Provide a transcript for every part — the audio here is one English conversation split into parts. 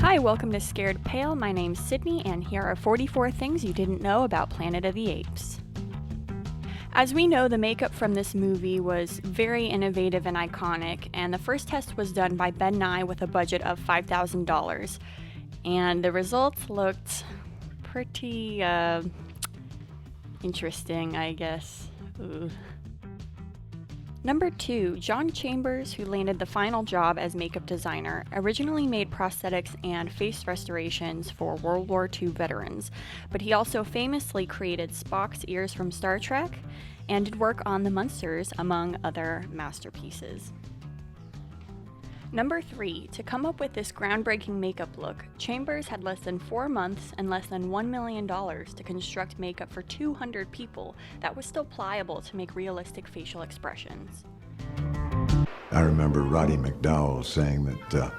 Hi, welcome to Scared Pale. My name's Sydney, and here are 44 things you didn't know about Planet of the Apes. As we know, the makeup from this movie was very innovative and iconic, and the first test was done by Ben Nye with a budget of $5,000. And the results looked pretty, interesting, I guess. Ooh. Number 2, John Chambers, who landed the final job as makeup designer, originally made prosthetics and face restorations for World War II veterans, but he also famously created Spock's ears from Star Trek and did work on the Munsters, among other masterpieces. Number 3, to come up with this groundbreaking makeup look, Chambers had less than 4 months and less than $1 million to construct makeup for 200 people that was still pliable to make realistic facial expressions. I remember Roddy McDowell saying that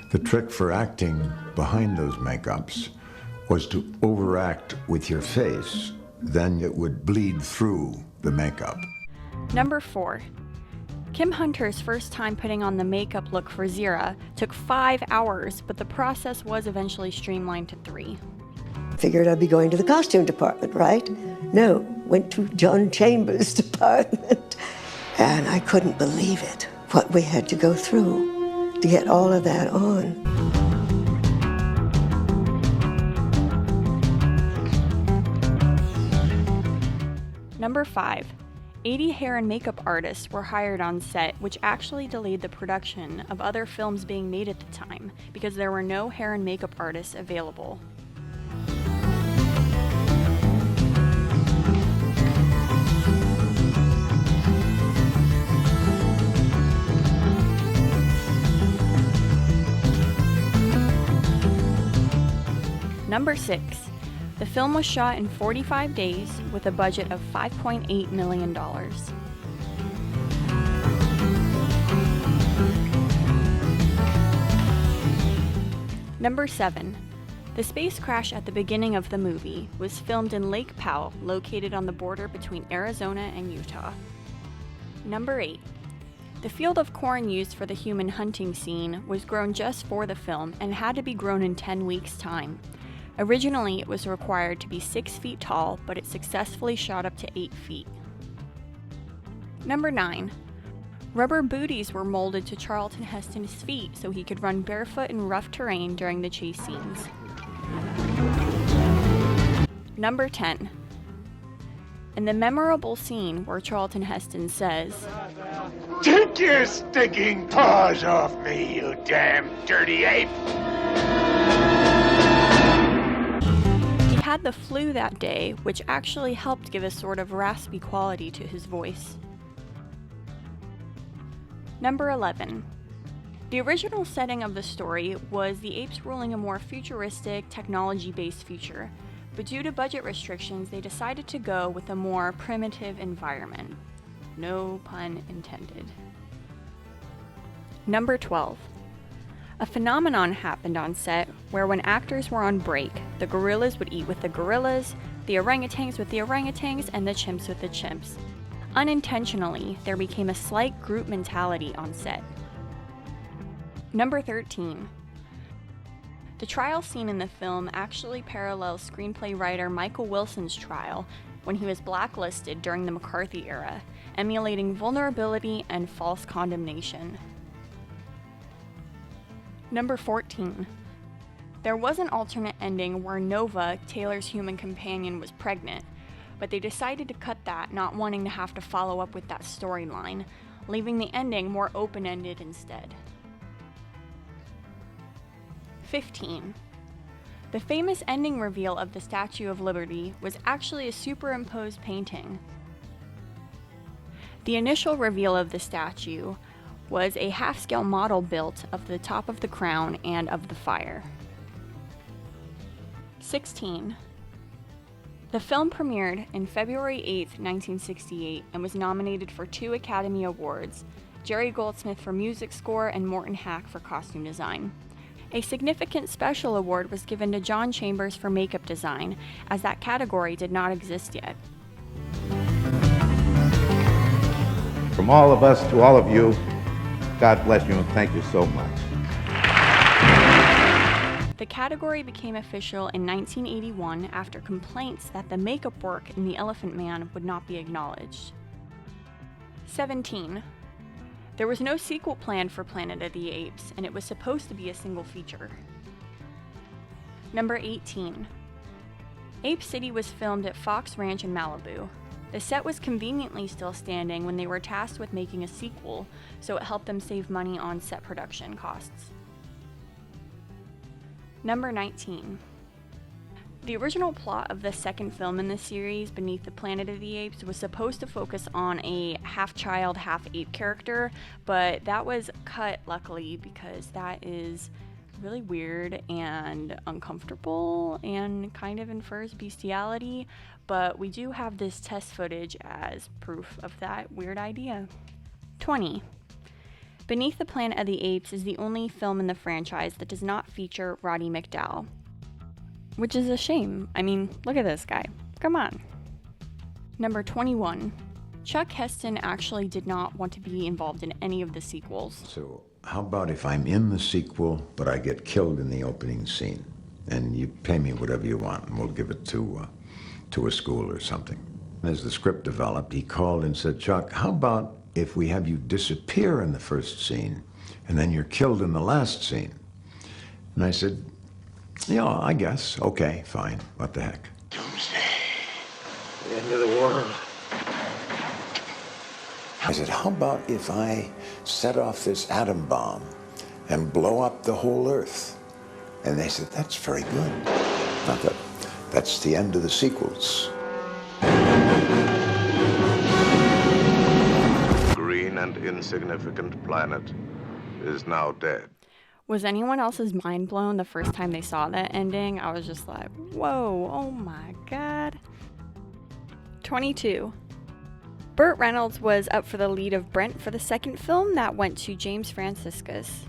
the trick for acting behind those makeups was to overact with your face, then it would bleed through the makeup. Number 4. Kim Hunter's first time putting on the makeup look for Zira took 5 hours, but the process was eventually streamlined to 3. Figured I'd be going to the costume department, right? No, went to John Chambers' department. And I couldn't believe it, what we had to go through to get all of that on. Number 5. 80 hair and makeup artists were hired on set, which actually delayed the production of other films being made at the time because there were no hair and makeup artists available. Number 6. The film was shot in 45 days with a budget of $5.8 million. Number 7. The space crash at the beginning of the movie was filmed in Lake Powell, located on the border between Arizona and Utah. Number 8. The field of corn used for the human hunting scene was grown just for the film and had to be grown in 10 weeks' time. Originally, it was required to be 6 feet tall, but it successfully shot up to 8 feet. Number 9. Rubber booties were molded to Charlton Heston's feet so he could run barefoot in rough terrain during the chase scenes. Number 10. In the memorable scene where Charlton Heston says, "Take your stinking paws off me, you damn dirty ape!" He had the flu that day, which actually helped give a sort of raspy quality to his voice. Number 11. The original setting of the story was the apes ruling a more futuristic, technology-based future, but due to budget restrictions, they decided to go with a more primitive environment. No pun intended. Number 12. A phenomenon happened on set where when actors were on break, the gorillas would eat with the gorillas, the orangutans with the orangutans, and the chimps with the chimps. Unintentionally, there became a slight group mentality on set. Number 13. The trial scene in the film actually parallels screenplay writer Michael Wilson's trial when he was blacklisted during the McCarthy era, emulating vulnerability and false condemnation. Number 14. There was an alternate ending where Nova, Taylor's human companion, was pregnant, but they decided to cut that, not wanting to have to follow up with that storyline, leaving the ending more open-ended instead. 15. The famous ending reveal of the Statue of Liberty was actually a superimposed painting. The initial reveal of the statue was a half-scale model built of the top of the crown and of the fire. 16. The film premiered in February 8, 1968, and was nominated for 2 Academy Awards, Jerry Goldsmith for music score and Morton Hack for costume design. A significant special award was given to John Chambers for makeup design, as that category did not exist yet. From all of us to all of you, God bless you and thank you so much. The category became official in 1981 after complaints that the makeup work in The Elephant Man would not be acknowledged. 17. There was no sequel planned for Planet of the Apes, and it was supposed to be a single feature. Number 18. Ape City was filmed at Fox Ranch in Malibu. The set was conveniently still standing when they were tasked with making a sequel, so it helped them save money on set production costs. Number 19. The original plot of the second film in the series, Beneath the Planet of the Apes, was supposed to focus on a half-child, half-ape character, but that was cut, luckily, because that is really weird and uncomfortable and kind of infers bestiality, but we do have this test footage as proof of that weird idea. 20. Beneath the Planet of the Apes is the only film in the franchise that does not feature Roddy McDowall, which is a shame. I mean, look at this guy. Come on. Number 21. Chuck Heston actually did not want to be involved in any of the sequels. So how about if I'm in the sequel, but I get killed in the opening scene, and you pay me whatever you want, and we'll give it to a school or something. As the script developed, he called and said, Chuck, how about if we have you disappear in the first scene, and then you're killed in the last scene? And I said, yeah, I guess. Okay, fine. What the heck? Doomsday. The end of the world. I said, how about if I set off this atom bomb and blow up the whole Earth? And they said, that's very good. I thought, that's the end of the sequels. Green and insignificant planet is now dead. Was anyone else's mind blown the first time they saw that ending? I was just like, whoa, oh my god. 22. Burt Reynolds was up for the lead of Brent for the second film that went to James Franciscus.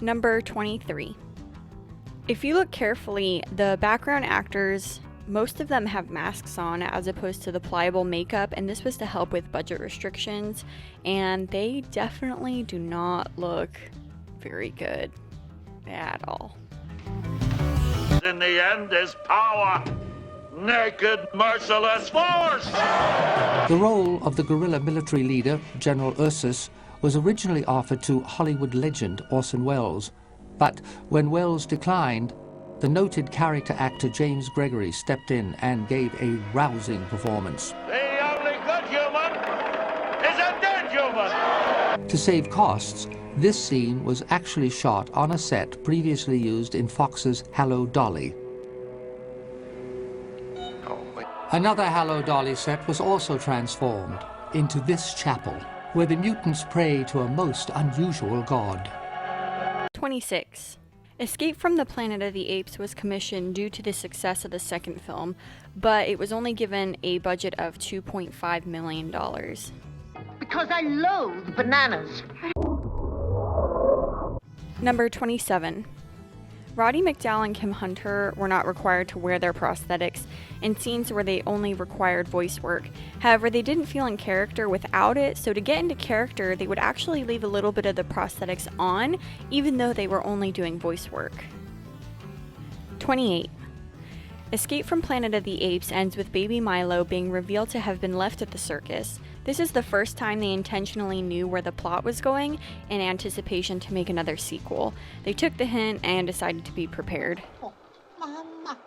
Number 23. If you look carefully, the background actors, most of them have masks on as opposed to the pliable makeup, and this was to help with budget restrictions, and they definitely do not look very good at all. In the end is power. Naked, merciless force! The role of the guerrilla military leader, General Ursus, was originally offered to Hollywood legend Orson Welles. But when Welles declined, the noted character actor James Gregory stepped in and gave a rousing performance. The only good human is a dead human! To save costs, this scene was actually shot on a set previously used in Fox's Hello, Dolly. Another Hello, Dolly set was also transformed into this chapel, where the mutants pray to a most unusual god. 26. Escape from the Planet of the Apes was commissioned due to the success of the second film, but it was only given a budget of $2.5 million. Because I loathe bananas. Number 27. Roddy McDowall and Kim Hunter were not required to wear their prosthetics in scenes where they only required voice work. However, they didn't feel in character without it, so to get into character, they would actually leave a little bit of the prosthetics on, even though they were only doing voice work. 28. Escape from Planet of the Apes ends with baby Milo being revealed to have been left at the circus. This is the first time they intentionally knew where the plot was going in anticipation to make another sequel. They took the hint and decided to be prepared. Mama, mama,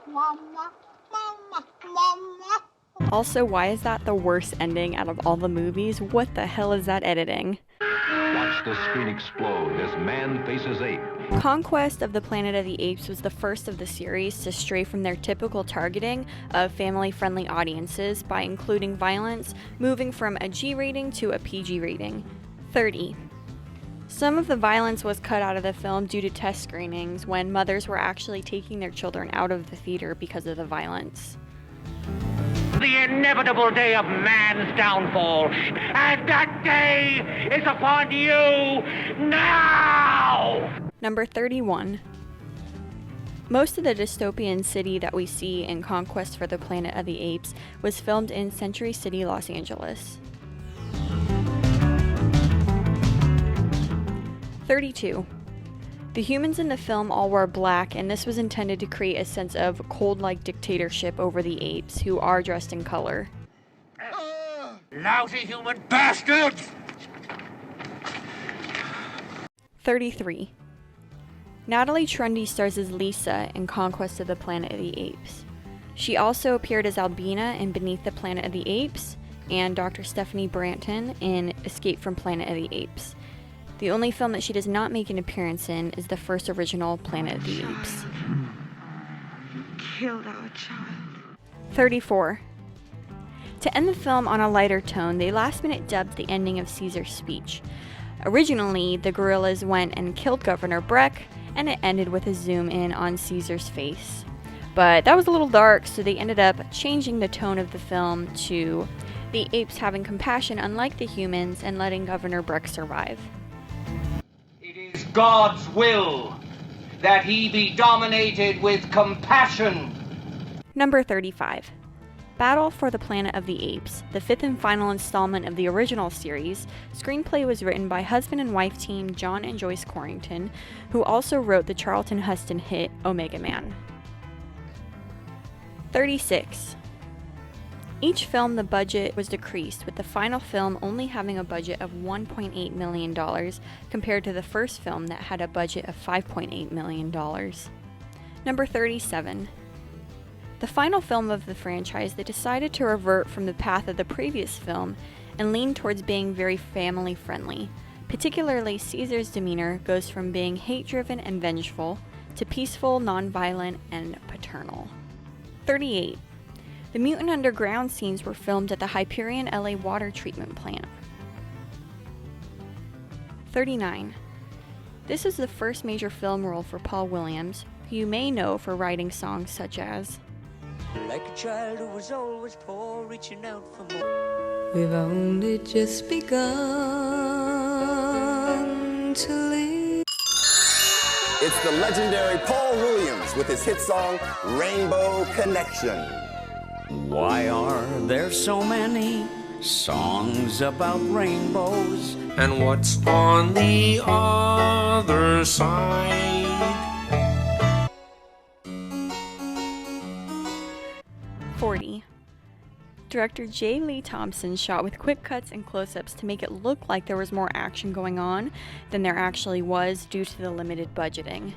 mama, mama, mama. Also, why is that the worst ending out of all the movies? What the hell is that editing? Watch the screen explode as man faces ape. Conquest of the Planet of the Apes was the first of the series to stray from their typical targeting of family-friendly audiences by including violence, moving from a G rating to a PG rating. 30. Some of the violence was cut out of the film due to test screenings when mothers were actually taking their children out of the theater because of the violence. The inevitable day of man's downfall, and that day is upon you now! Number 31. Most of the dystopian city that we see in Conquest for the Planet of the Apes was filmed in Century City, Los Angeles. 32. The humans in the film all wore black, and this was intended to create a sense of cold-like dictatorship over the apes, who are dressed in color. Lousy human bastards! 33. Natalie Trundy stars as Lisa in Conquest of the Planet of the Apes. She also appeared as Albina in Beneath the Planet of the Apes, and Dr. Stephanie Branton in Escape from Planet of the Apes. The only film that she does not make an appearance in is the first original Planet of the Apes. Killed our child. 34. To end the film on a lighter tone, they last minute dubbed the ending of Caesar's speech. Originally, the gorillas went and killed Governor Breck, and it ended with a zoom in on Caesar's face. But that was a little dark, so they ended up changing the tone of the film to the apes having compassion unlike the humans and letting Governor Breck survive. It is God's will that he be dominated with compassion. Number 35. Battle for the Planet of the Apes, the fifth and final installment of the original series. Screenplay was written by husband and wife team John and Joyce Corrington, who also wrote the Charlton Heston hit Omega Man. 36. Each film, the budget was decreased, with the final film only having a budget of $1.8 million compared to the first film that had a budget of $5.8 million. Number 37. The final film of the franchise, they decided to revert from the path of the previous film and lean towards being very family-friendly. Particularly, Caesar's demeanor goes from being hate-driven and vengeful to peaceful, non-violent, and paternal. 38. The Mutant Underground scenes were filmed at the Hyperion LA water treatment plant. 39. This is the first major film role for Paul Williams, who you may know for writing songs such as Like a child who was always poor, reaching out for more. We've only just begun to live. It's the legendary Paul Williams with his hit song, Rainbow Connection. Why are there so many songs about rainbows? And what's on the other side? 40. Director J. Lee Thompson shot with quick cuts and close-ups to make it look like there was more action going on than there actually was due to the limited budgeting.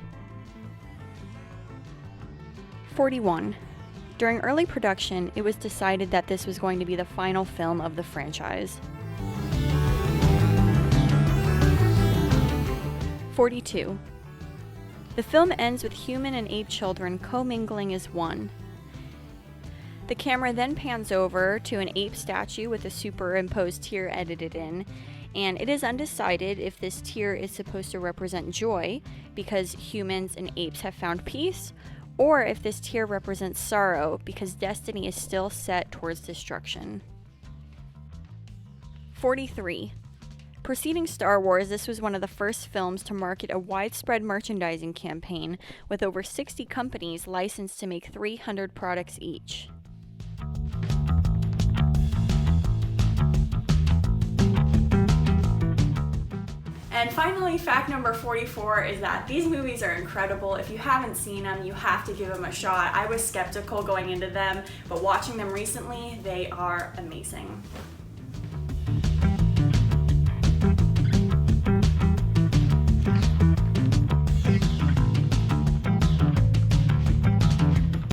41. During early production, it was decided that this was going to be the final film of the franchise. 42. The film ends with human and ape children commingling as one. The camera then pans over to an ape statue with a superimposed tear edited in, and it is undecided if this tear is supposed to represent joy because humans and apes have found peace, or if this tear represents sorrow because destiny is still set towards destruction. 43. Preceding Star Wars, this was one of the first films to market a widespread merchandising campaign with over 60 companies licensed to make 300 products each. And finally, fact number 44 is that these movies are incredible. If you haven't seen them, you have to give them a shot. I was skeptical going into them, but watching them recently, they are amazing.